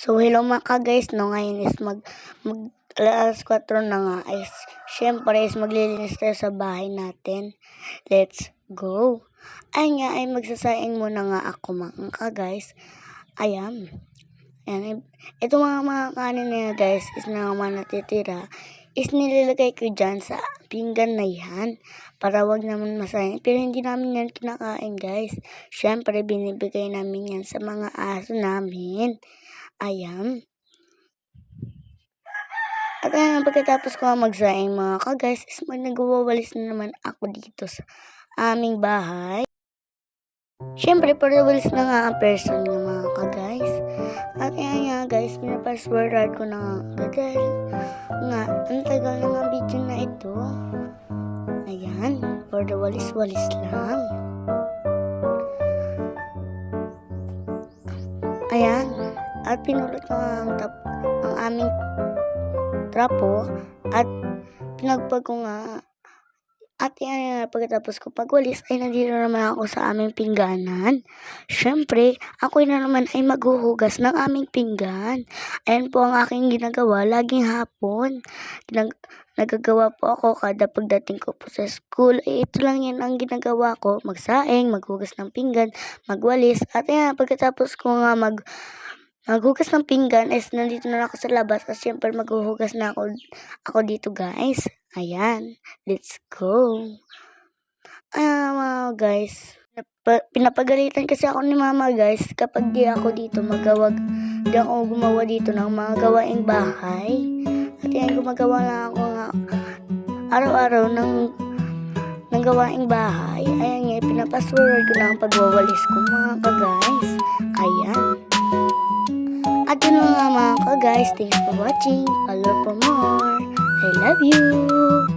So, hello mga guys, no, ngayon is mag alas 4 na nga, is syempre is maglilinis tayo sa bahay natin. Let's go! Ay nga, ay magsasaing muna nga ako mga guys. Ayan. Ayan, ito mga kanin na guys, is na naman natitira, is nilalagay ko dyan sa pinggan na yan, para wag naman masayang. Pero hindi namin yan kinakain guys. Syempre, binibigay namin yan sa mga aso namin. Ayan. At ayan, pagkatapos ko magsaing mga ka-guys, is nagwawalis na naman ako dito sa aming bahay. Siyempre, padawalis na nga ang person ng mga ka-guys. At ayan nga guys, pinapassword ko na nga. Dahil nga, ang tagal na nga video na ito. Ayan, padawalis-walis lang. Ayan. At pinulot ko ang aming trapo at pinagpag ko nga. At yan, pagkatapos ko pagwalis ay nandito naman ako sa aming pingganan. Syempre, ako na naman ay maghuhugas ng aming pinggan. Ayan po ang aking ginagawa laging hapon. Nagagawa po ako kada pagdating ko po sa school. Ito lang yan ang ginagawa ko. Magsaing, maghugas ng pinggan, magwalis. At yan, pagkatapos ko nga maghugas ng pinggan is nandito na ako sa labas at syempre maghuhugas na ako dito guys. Ayan, let's go. Mga guys, pinapagalitan kasi ako ni mama guys kapag di ako dito di ako gumawa dito ng mga gawaing bahay. At yan, gumagawa lang ako nga araw-araw ng gawaing bahay. Ayan nga, pinapasword ko na ang pagwawalis ko mga ka-guys. Ayan. At yun nga mga ka-guys, thanks for watching. Follow for more. I love you.